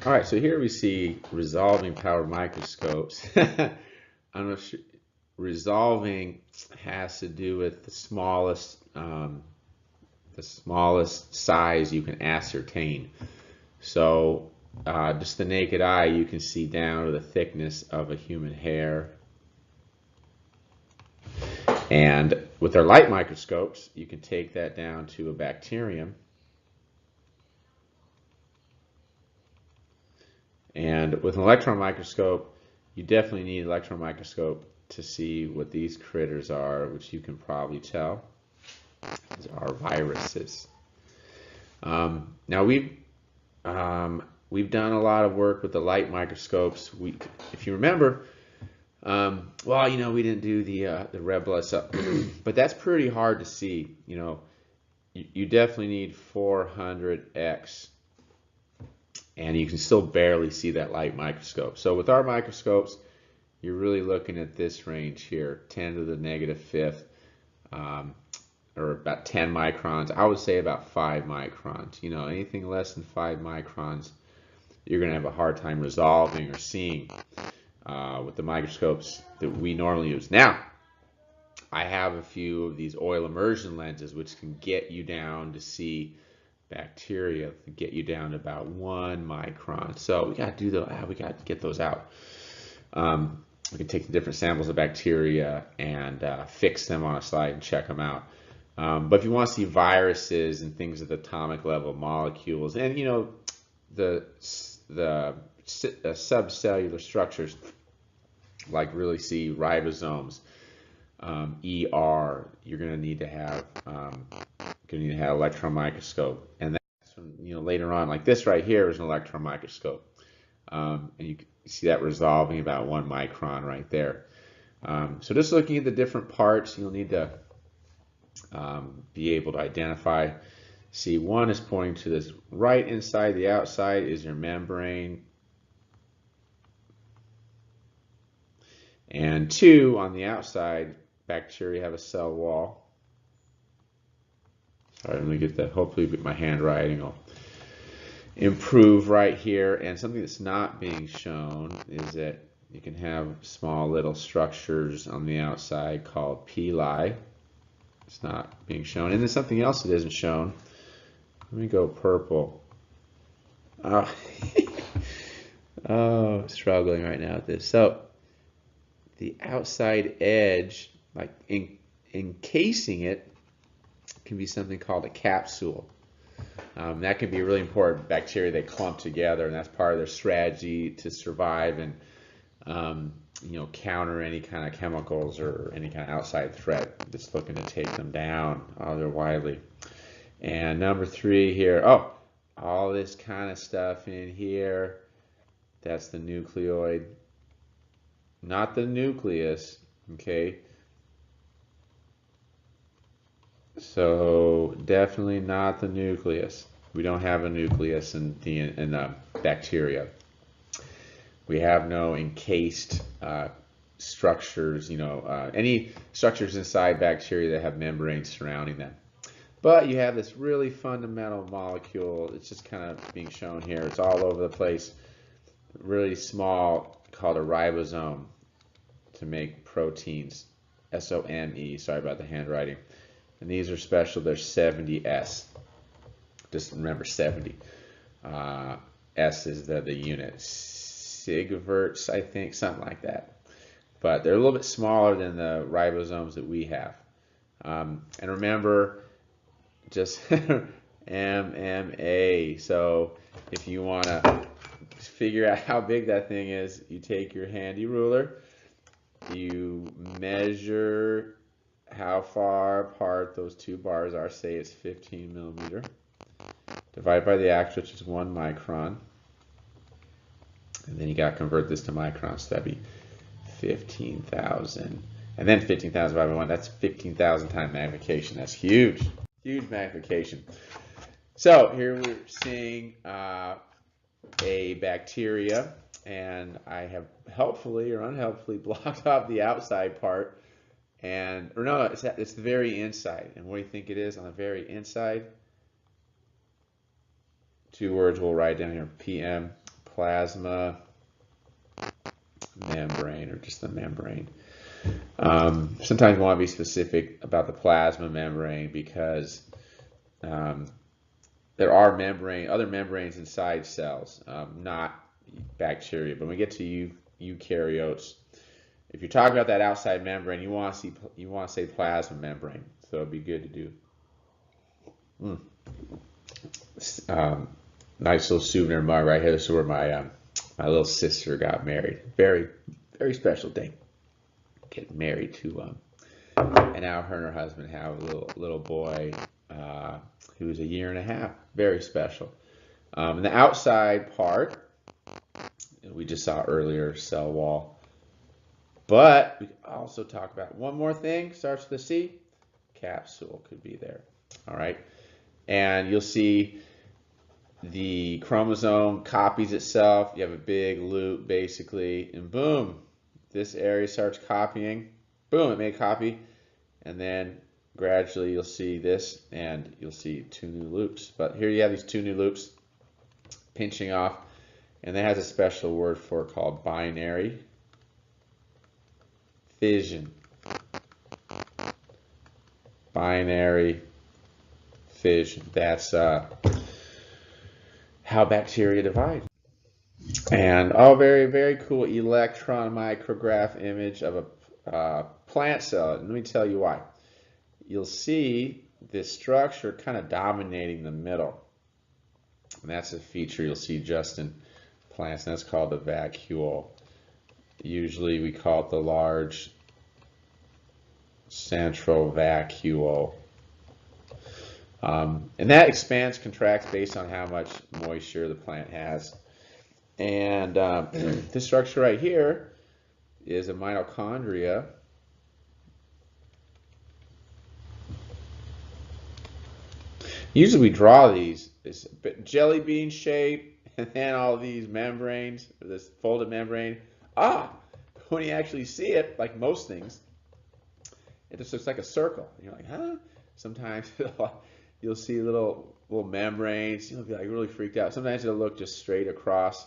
All right, so here we see resolving power microscopes. I'm not sure, resolving has to do with the smallest size you can ascertain. So just the naked eye, you can see down to the thickness of a human hair. And with our light microscopes, you can take that down to a bacterium. And with an electron microscope, you definitely need an electron microscope to see what these critters are, which you can probably tell. These are viruses. Now we've done a lot of work with the light microscopes. If you remember, well, we didn't do the red blood cell, but that's pretty hard to see. You definitely need 400x. And you can still barely see that light microscope. So with our microscopes, you're really looking at this range here, 10 to the negative fifth, or about 10 microns. I would say about 5 microns. Anything less than 5 microns, you're going to have a hard time resolving or seeing with the microscopes that we normally use. Now, I have a few of these oil immersion lenses, which can get you down to see bacteria, get you down to about 1 micron. So we got to do we got to get those out. We can take the different samples of bacteria and fix them on a slide and check them out. But if you want to see viruses and things at the atomic level, molecules, and the subcellular structures, like really see ribosomes, ER, you're going to need to have electron microscope, and that's when, later on, like this right here is an electron microscope, and you can see that resolving about 1 micron right there. So just looking at the different parts, you'll need to be able to identify. See, 1 is pointing to this right inside. The outside is your membrane, and 2 on the outside, bacteria have a cell wall. Sorry, let me get that. Hopefully my handwriting will improve right here. And something that's not being shown is that you can have small little structures on the outside called pili. It's not being shown. And then something else that isn't shown. Let me go purple. Oh, oh, struggling right now with this. So the outside edge, like encasing it, can be something called a capsule. That can be really important. Bacteria, they clump together, and that's part of their strategy to survive and counter any kind of chemicals or any kind of outside threat that's looking to take them down. They're widely. And number 3 here, all this kind of stuff in here, that's the nucleoid, not the nucleus, okay? So definitely not the nucleus. We don't have a nucleus in bacteria. We have no encased structures, any structures inside bacteria that have membranes surrounding them. But you have this really fundamental molecule. It's just kind of being shown here. It's all over the place. Really small, called a ribosome, to make proteins. S-O-M-E. Sorry about the handwriting. And these are special. They're 70S. Just remember 70. S is the unit. Sigverts, I think, something like that. But they're a little bit smaller than the ribosomes that we have. And remember, just MMA. So if you want to figure out how big that thing is, you take your handy ruler, you measure how far apart those 2 bars are. Say it's 15 millimeter. Divide by the actual, which is 1 micron. And then you got to convert this to microns. So that'd be 15,000. And then 15,000 divided by 1. That's 15,000 times magnification. That's huge. Huge magnification. So here we're seeing a bacteria. And I have helpfully or unhelpfully blocked off the outside part. It's the very inside. And what do you think it is on the very inside? 2 words we'll write down here. PM, plasma membrane, or just the membrane. Sometimes we want to be specific about the plasma membrane because there are other membranes inside cells, not bacteria. But when we get to eukaryotes, if you're talking about that outside membrane, you want to say plasma membrane. So it'd be good to do. Nice little souvenir mug right here. This is where my little sister got married. Very, very special day. Getting married to and now her and her husband have a little boy who's 1.5 years. Very special. And the outside part we just saw earlier, cell wall. But we also talk about one more thing, starts with a C. Capsule could be there. All right. And you'll see the chromosome copies itself. You have a big loop basically, and boom, this area starts copying. Boom, it made a copy. And then gradually you'll see this, and you'll see 2 new loops. But here you have these 2 new loops pinching off, and that has a special word for it called binary fission. Binary fission. That's how bacteria divide. And very, very cool electron micrograph image of a plant cell. And let me tell you why. You'll see this structure kind of dominating the middle. And that's a feature you'll see just in plants, and that's called the vacuole. Usually we call it the large central vacuole. And that expands, contracts based on how much moisture the plant has. And this structure right here is a mitochondria. Usually we draw these, this jelly bean shape, and then all these membranes, this folded membrane. When you actually see it, like most things, it just looks like a circle. And you're like, huh? Sometimes you'll see little membranes. You'll be like really freaked out. Sometimes it'll look just straight across.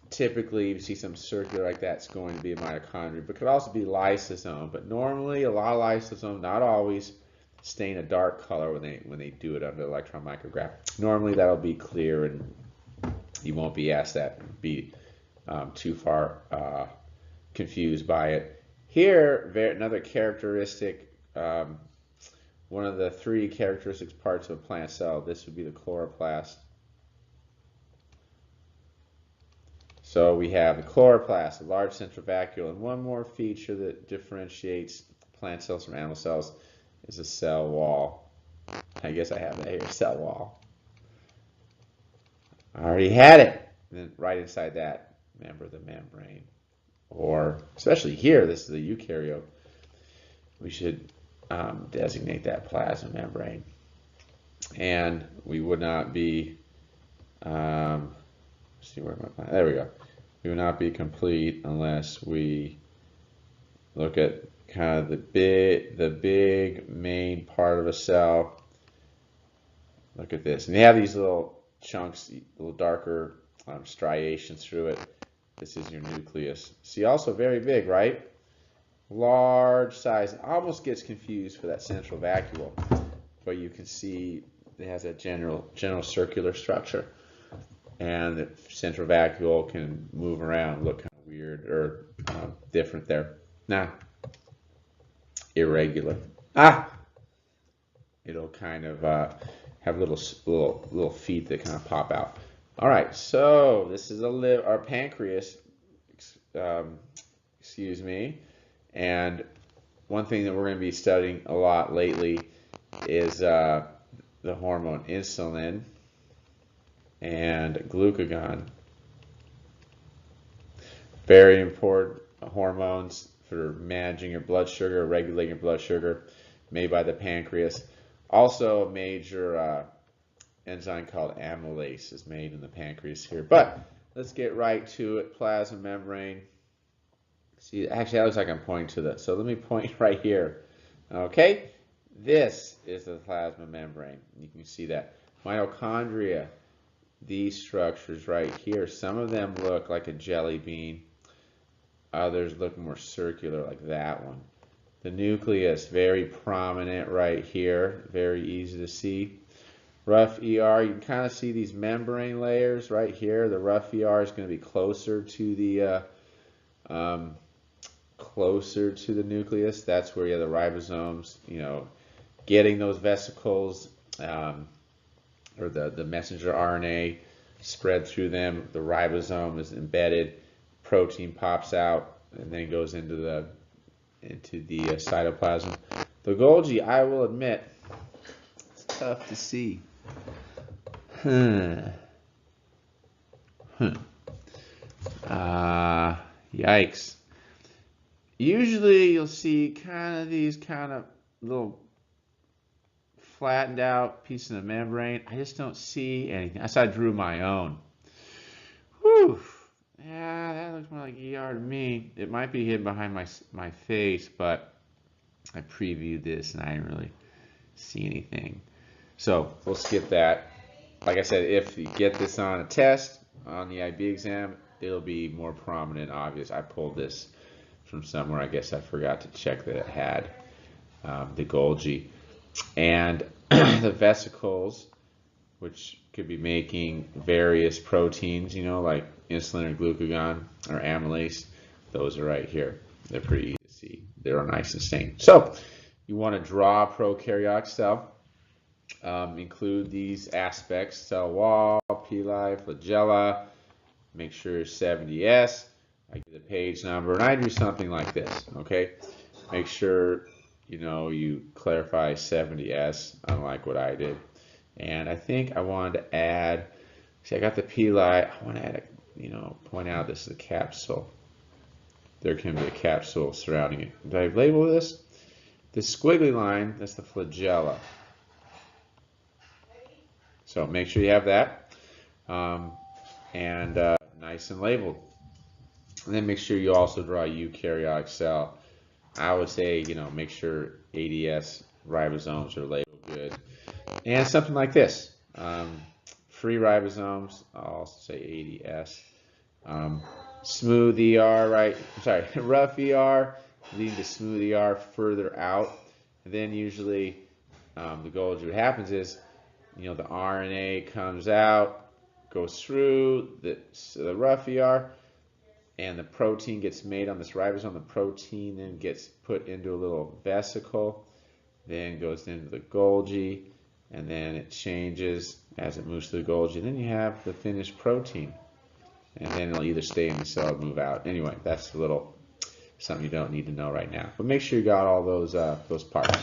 Typically, you see some circular like that's going to be a mitochondria, but it could also be lysosome. But normally, a lot of lysosome, not always, stain a dark color when they do it under electron micrograph. Normally, that'll be clear, and you won't be asked that, be too far confused by it. Here, another characteristic, one of the 3 characteristic parts of a plant cell, this would be the chloroplast. So we have the chloroplast, a large central vacuole, and one more feature that differentiates plant cells from animal cells is a cell wall. I guess I have that here, cell wall. I already had it. And then right inside that, remember the membrane. Or, especially here, this is the eukaryote, we should designate that plasma membrane. And we would not be, see where my, there we go. We would not be complete unless we look at kind of the big main part of a cell. Look at this. And you have these little chunks, little darker striations through it. This is your nucleus. See, also very big, right? Large size. Almost gets confused for that central vacuole, but you can see it has a general circular structure, and the central vacuole can move around, look kind of weird or different there. Nah, irregular. It'll kind of have little feet that kind of pop out. All right, so this is our pancreas, excuse me, and one thing that we're going to be studying a lot lately is the hormone insulin and glucagon. Very important hormones for managing your blood sugar, regulating your blood sugar, made by the pancreas. Also, a major enzyme called amylase is made in the pancreas here. But let's get right to it. Plasma membrane. See, actually, that looks like I'm pointing to that. So let me point right here. Okay, this is the plasma membrane. You can see that. Mitochondria these structures right here. Some of them look like a jelly bean. Others look more circular, like that one. The nucleus, very prominent right here. Very easy to see. Rough ER, you can kind of see these membrane layers right here. The rough ER is going to be closer to the nucleus. That's where you have the ribosomes, getting those vesicles or the messenger RNA spread through them. The ribosome is embedded, protein pops out, and then goes into the cytoplasm. The Golgi, I will admit, it's tough to see. Yikes. Usually you'll see kind of these kind of little flattened out pieces of membrane. I just don't see anything. I drew my own. Whew. Yeah, that looks more like ER to me. It might be hidden behind my face, but I previewed this and I didn't really see anything. So we'll skip that. Like I said, if you get this on a test, on the IB exam, it'll be more prominent, obvious. I pulled this from somewhere. I guess I forgot to check that it had the Golgi. And the vesicles, which could be making various proteins, like insulin or glucagon or amylase, those are right here. They're pretty easy to see. They're nice and stained. So you want to draw a prokaryotic cell. Include these aspects: cell wall, pili, flagella. Make sure 70S. I get the page number, and I do something like this. Okay, make sure you clarify 70S, unlike what I did. And I think I wanted to add. See, I got the pili. I want to add point out this is a capsule. There can be a capsule surrounding it. Did I label this? This squiggly line, that's the flagella. So make sure you have that, and nice and labeled. And then make sure you also draw a eukaryotic cell. I would say, make sure ADS ribosomes are labeled good. And something like this. Free ribosomes, I'll also say ADS. Smooth ER, right? Sorry, rough ER, leading to smooth ER further out. And then usually the Golgi, what happens is, the RNA comes out, goes through the rough ER, and the protein gets made on this ribosome. The protein then gets put into a little vesicle, then goes into the Golgi, and then it changes as it moves through the Golgi. And then you have the finished protein, and then it'll either stay in the cell or move out. Anyway, that's something you don't need to know right now. But make sure you got all those parts.